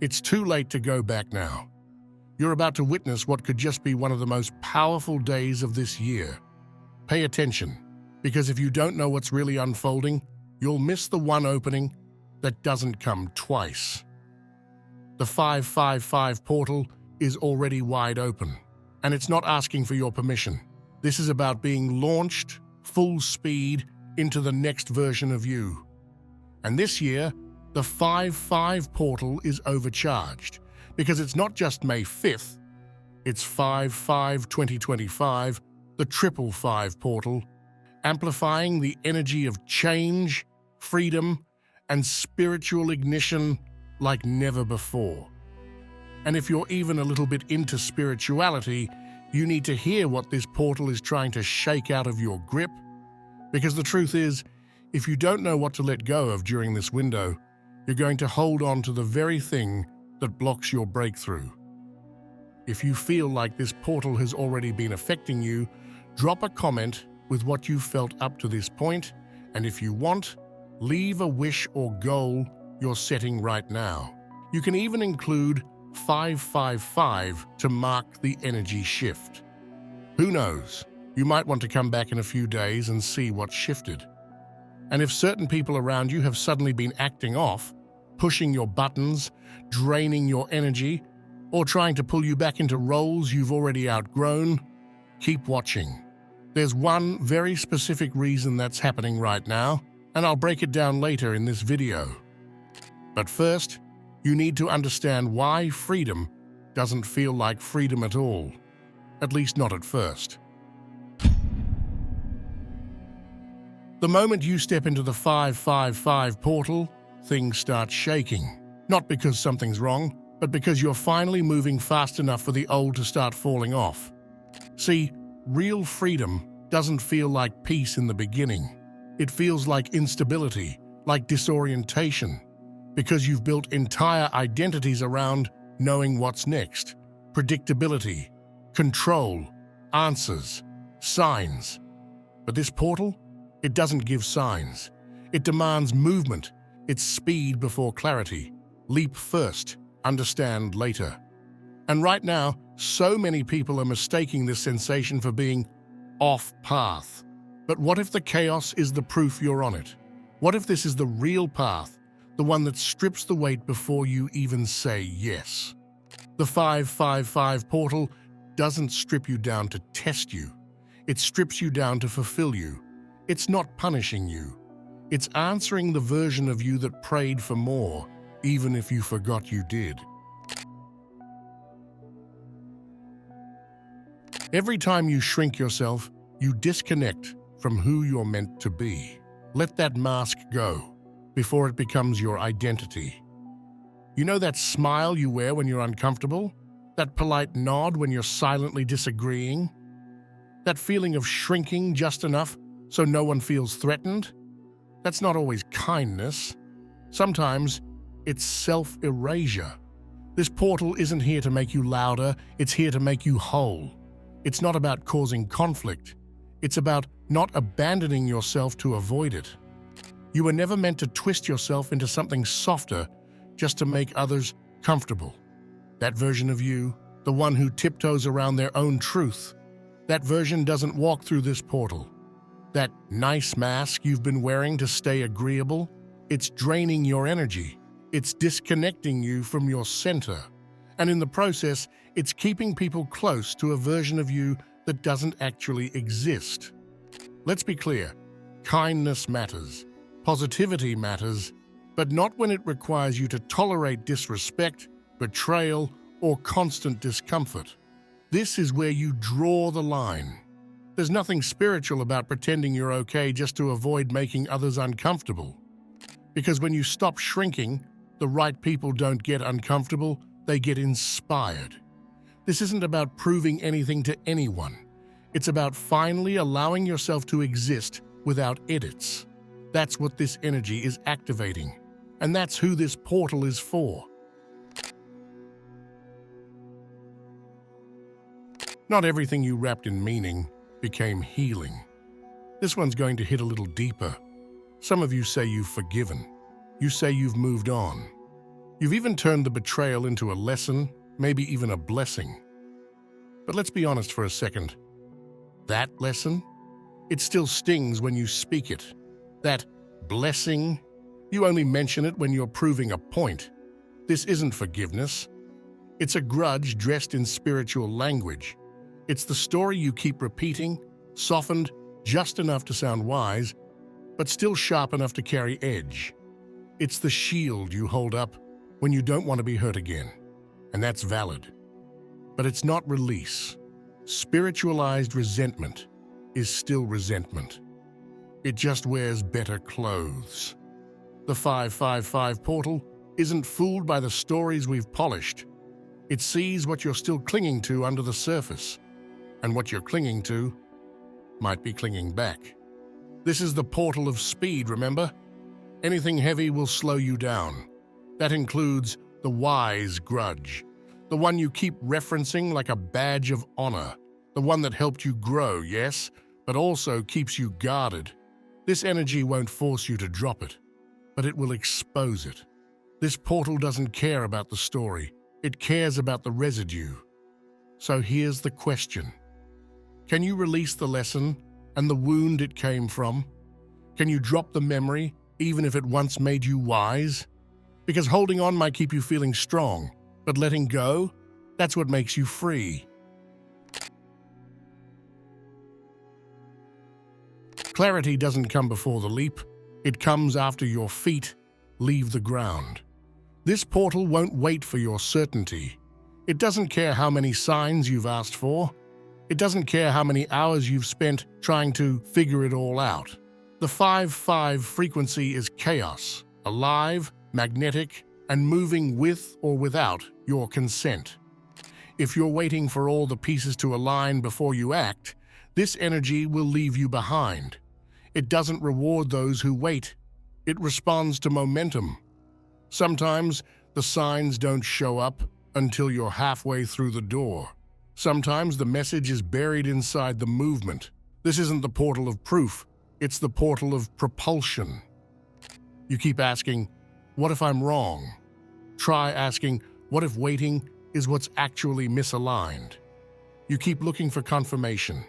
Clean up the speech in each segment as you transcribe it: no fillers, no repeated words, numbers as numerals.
It's too late to go back now. You're about to witness what could just be one of the most powerful days of this year. Pay attention, because if you don't know what's really unfolding, you'll miss the one opening that doesn't come twice. The 555 portal is already wide open, and it's not asking for your permission. This is about being launched full speed into the next version of you. And this year, the 5-5 portal is overcharged because it's not just May 5th, it's 5-5-2025, the 555 portal, amplifying the energy of change, freedom, and spiritual ignition like never before. And if you're even a little bit into spirituality, you need to hear what this portal is trying to shake out of your grip, because the truth is, if you don't know what to let go of during this window, you're going to hold on to the very thing that blocks your breakthrough. If you feel like this portal has already been affecting you, drop a comment with what you've felt up to this point, and if you want, leave a wish or goal you're setting right now. You can even include 555 to mark the energy shift. Who knows? You might want to come back in a few days and see what's shifted. And if certain people around you have suddenly been acting off, pushing your buttons, draining your energy, or trying to pull you back into roles you've already outgrown, keep watching. There's one very specific reason that's happening right now, and I'll break it down later in this video. But first, you need to understand why freedom doesn't feel like freedom at all, at least not at first. The moment you step into the 555 portal, things start shaking. Not because something's wrong, but because you're finally moving fast enough for the old to start falling off. See, real freedom doesn't feel like peace in the beginning. It feels like instability, like disorientation, because you've built entire identities around knowing what's next. Predictability, control, answers, signs. But this portal, it doesn't give signs. It demands movement. It's speed before clarity. Leap first, understand later. And right now, so many people are mistaking this sensation for being off path. But what if the chaos is the proof you're on it? What if this is the real path, the one that strips the weight before you even say yes? The 555 portal doesn't strip you down to test you. It strips you down to fulfill you. It's not punishing you. It's answering the version of you that prayed for more, even if you forgot you did. Every time you shrink yourself, you disconnect from who you're meant to be. Let that mask go before it becomes your identity. You know that smile you wear when you're uncomfortable? That polite nod when you're silently disagreeing? That feeling of shrinking just enough so no one feels threatened? That's not always kindness. Sometimes it's self-erasure. This portal isn't here to make you louder, it's here to make you whole. It's not about causing conflict. It's about not abandoning yourself to avoid it. You were never meant to twist yourself into something softer just to make others comfortable. That version of you, the one who tiptoes around their own truth, that version doesn't walk through this portal. That nice mask you've been wearing to stay agreeable, it's draining your energy. It's disconnecting you from your center. And in the process, it's keeping people close to a version of you that doesn't actually exist. Let's be clear, kindness matters, positivity matters, but not when it requires you to tolerate disrespect, betrayal, or constant discomfort. This is where you draw the line. There's nothing spiritual about pretending you're okay just to avoid making others uncomfortable. Because when you stop shrinking, the right people don't get uncomfortable, they get inspired. This isn't about proving anything to anyone. It's about finally allowing yourself to exist without edits. That's what this energy is activating. And that's who this portal is for. Not everything you wrapped in meaning became healing. This one's going to hit a little deeper. Some of you say you've forgiven. You say you've moved on. You've even turned the betrayal into a lesson, maybe even a blessing. But let's be honest for a second. That lesson? It still stings when you speak it. That blessing? You only mention it when you're proving a point. This isn't forgiveness. It's a grudge dressed in spiritual language. It's the story you keep repeating, softened just enough to sound wise, but still sharp enough to carry edge. It's the shield you hold up when you don't want to be hurt again, and that's valid. But it's not release. Spiritualized resentment is still resentment. It just wears better clothes. The 555 portal isn't fooled by the stories we've polished. It sees what you're still clinging to under the surface, and what you're clinging to might be clinging back. This is the portal of speed, remember? Anything heavy will slow you down. That includes the wise grudge, the one you keep referencing like a badge of honor, the one that helped you grow, yes, but also keeps you guarded. This energy won't force you to drop it, but it will expose it. This portal doesn't care about the story. It cares about the residue. So here's the question. Can you release the lesson and the wound it came from? Can you drop the memory, even if it once made you wise? Because holding on might keep you feeling strong, but letting go, that's what makes you free. Clarity doesn't come before the leap. It comes after your feet leave the ground. This portal won't wait for your certainty. It doesn't care how many signs you've asked for. It doesn't care how many hours you've spent trying to figure it all out. The 5-5 frequency is chaos, alive, magnetic, and moving with or without your consent. If you're waiting for all the pieces to align before you act, this energy will leave you behind. It doesn't reward those who wait. It responds to momentum. Sometimes the signs don't show up until you're halfway through the door. Sometimes the message is buried inside the movement. This isn't the portal of proof. It's the portal of propulsion. You keep asking, what if I'm wrong? Try asking, what if waiting is what's actually misaligned? You keep looking for confirmation.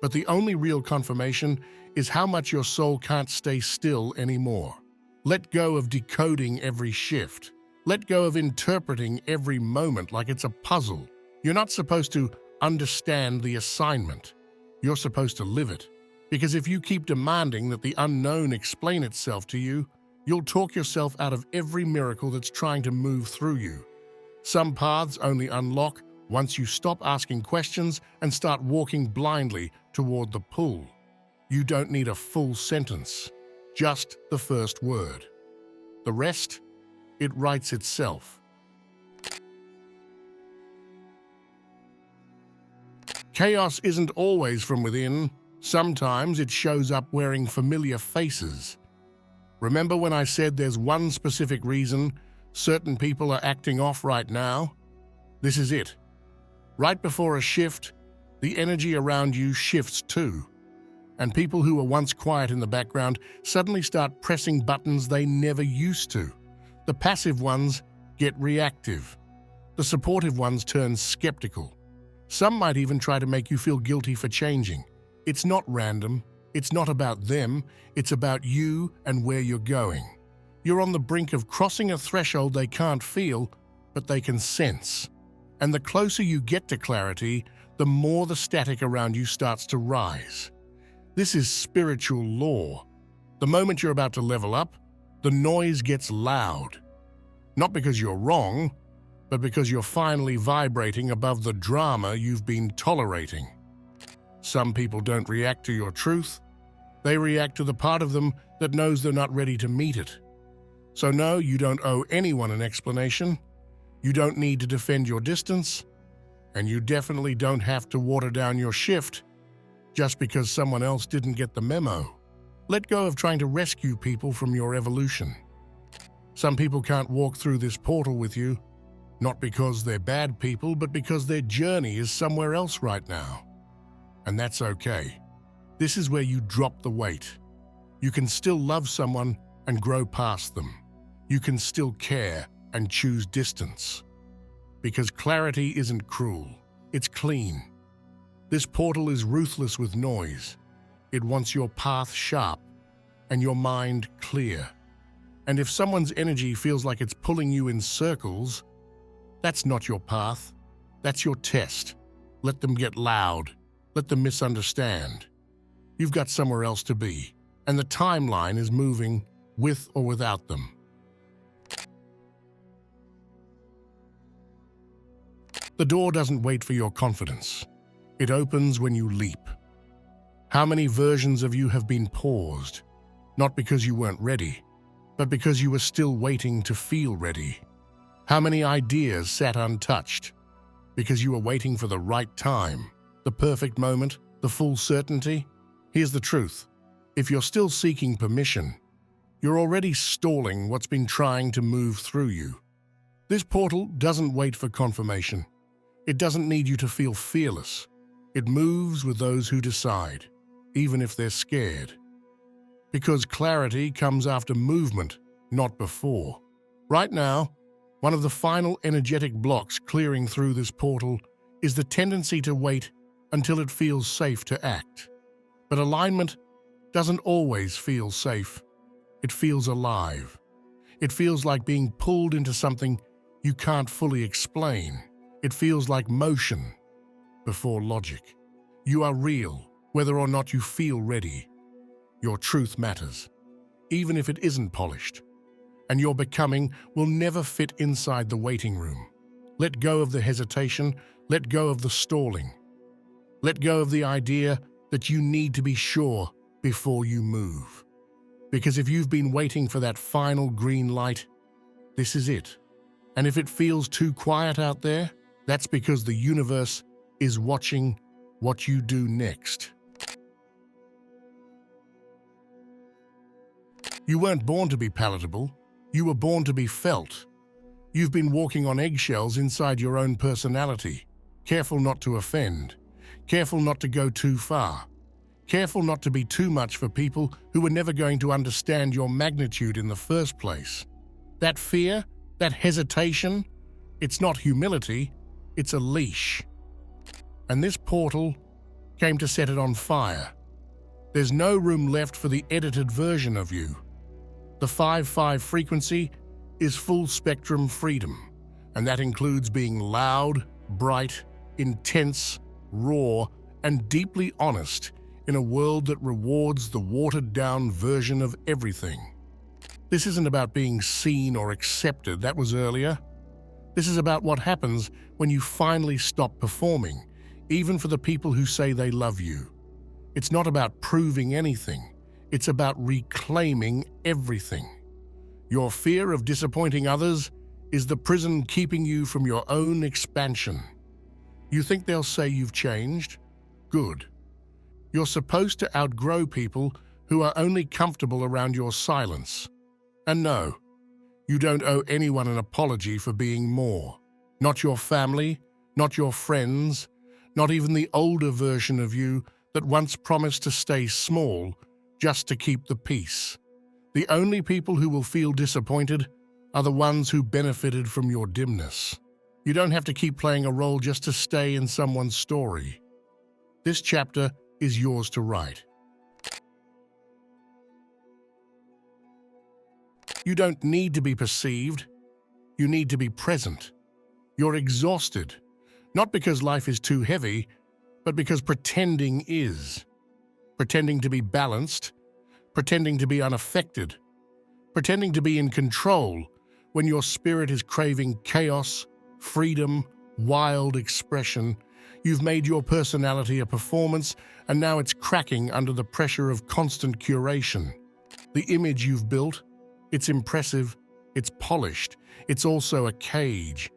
But the only real confirmation is how much your soul can't stay still anymore. Let go of decoding every shift. Let go of interpreting every moment like it's a puzzle. You're not supposed to understand the assignment. You're supposed to live it. Because if you keep demanding that the unknown explain itself to you, you'll talk yourself out of every miracle that's trying to move through you. Some paths only unlock once you stop asking questions and start walking blindly toward the pull. You don't need a full sentence, just the first word. The rest, it writes itself. Chaos isn't always from within. Sometimes it shows up wearing familiar faces. Remember when I said there's one specific reason certain people are acting off right now? This is it. Right before a shift, the energy around you shifts too. And people who were once quiet in the background suddenly start pressing buttons they never used to. The passive ones get reactive. The supportive ones turn skeptical. Some might even try to make you feel guilty for changing. It's not random. It's not about them. It's about you and where you're going. You're on the brink of crossing a threshold they can't feel, but they can sense. And the closer you get to clarity, the more the static around you starts to rise. This is spiritual law. The moment you're about to level up, the noise gets loud. Not because you're wrong, but because you're finally vibrating above the drama you've been tolerating. Some people don't react to your truth. They react to the part of them that knows they're not ready to meet it. So no, you don't owe anyone an explanation. You don't need to defend your distance. And you definitely don't have to water down your shift just because someone else didn't get the memo. Let go of trying to rescue people from your evolution. Some people can't walk through this portal with you, not because they're bad people, but because their journey is somewhere else right now. And that's okay. This is where you drop the weight. You can still love someone and grow past them. You can still care and choose distance. Because clarity isn't cruel, it's clean. This portal is ruthless with noise. It wants your path sharp and your mind clear. And if someone's energy feels like it's pulling you in circles, that's not your path. That's your test. Let them get loud. Let them misunderstand. You've got somewhere else to be, and the timeline is moving with or without them. The door doesn't wait for your confidence. It opens when you leap. How many versions of you have been paused, not because you weren't ready, but because you were still waiting to feel ready? How many ideas sat untouched because you were waiting for the right time, the perfect moment, the full certainty? Here's the truth. If you're still seeking permission, you're already stalling what's been trying to move through you. This portal doesn't wait for confirmation. It doesn't need you to feel fearless. It moves with those who decide, even if they're scared. Because clarity comes after movement, not before. Right now, one of the final energetic blocks clearing through this portal is the tendency to wait until it feels safe to act. But alignment doesn't always feel safe. It feels alive. It feels like being pulled into something you can't fully explain. It feels like motion before logic. You are real, whether or not you feel ready. Your truth matters, even if it isn't polished. And your becoming will never fit inside the waiting room. Let go of the hesitation. Let go of the stalling. Let go of the idea that you need to be sure before you move. Because if you've been waiting for that final green light, this is it. And if it feels too quiet out there, that's because the universe is watching what you do next. You weren't born to be palatable. You were born to be felt. You've been walking on eggshells inside your own personality, careful not to offend, careful not to go too far, careful not to be too much for people who are never going to understand your magnitude in the first place. That fear, that hesitation, it's not humility, it's a leash. And this portal came to set it on fire. There's no room left for the edited version of you. The 5-5 frequency is full spectrum freedom, and that includes being loud, bright, intense, raw, and deeply honest in a world that rewards the watered-down version of everything. This isn't about being seen or accepted, that was earlier. This is about what happens when you finally stop performing, even for the people who say they love you. It's not about proving anything. It's about reclaiming everything. Your fear of disappointing others is the prison keeping you from your own expansion. You think they'll say you've changed? Good. You're supposed to outgrow people who are only comfortable around your silence. And no, you don't owe anyone an apology for being more. Not your family, not your friends, not even the older version of you that once promised to stay small just to keep the peace. The only people who will feel disappointed are the ones who benefited from your dimness. You don't have to keep playing a role just to stay in someone's story. This chapter is yours to write. You don't need to be perceived. You need to be present. You're exhausted, not because life is too heavy, but because pretending is. Pretending to be balanced, pretending to be unaffected, pretending to be in control when your spirit is craving chaos, freedom, wild expression. You've made your personality a performance, and now it's cracking under the pressure of constant curation. The image you've built, it's impressive, it's polished, it's also a cage.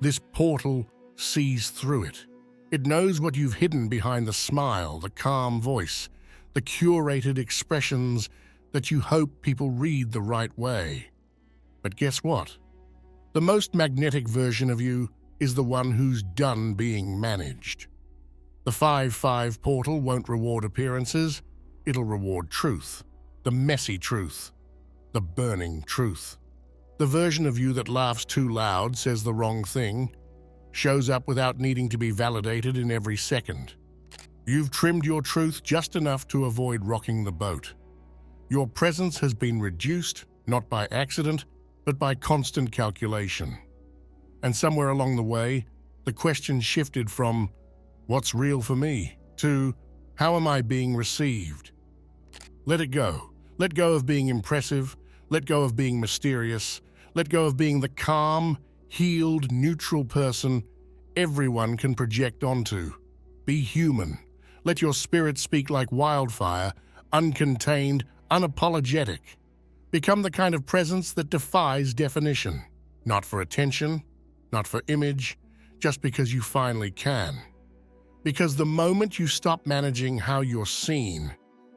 This portal sees through it. It knows what you've hidden behind the smile, the calm voice, the curated expressions that you hope people read the right way. But guess what? The most magnetic version of you is the one who's done being managed. The 5-5 portal won't reward appearances, it'll reward truth. The messy truth. The burning truth. The version of you that laughs too loud, says the wrong thing, shows up without needing to be validated in every second. You've trimmed your truth just enough to avoid rocking the boat. Your presence has been reduced, not by accident, but by constant calculation. And somewhere along the way, the question shifted from, what's real for me, to, how am I being received? Let it go. Let go of being impressive. Let go of being mysterious. Let go of being the calm, healed, neutral person everyone can project onto. Be human. Let your spirit speak like wildfire, uncontained, unapologetic. Become the kind of presence that defies definition. Not for attention, not for image, just because you finally can. Because the moment you stop managing how you're seen,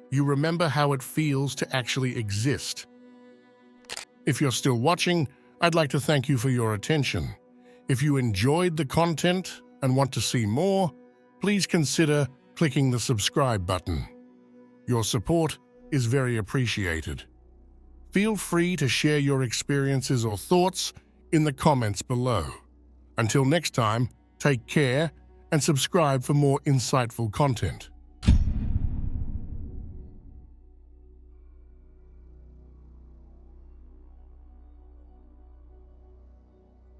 you remember how it feels to actually exist. If you're still watching, I'd like to thank you for your attention. If you enjoyed the content and want to see more, please consider clicking the subscribe button. Your support is very appreciated. Feel free to share your experiences or thoughts in the comments below. Until next time, take care and subscribe for more insightful content.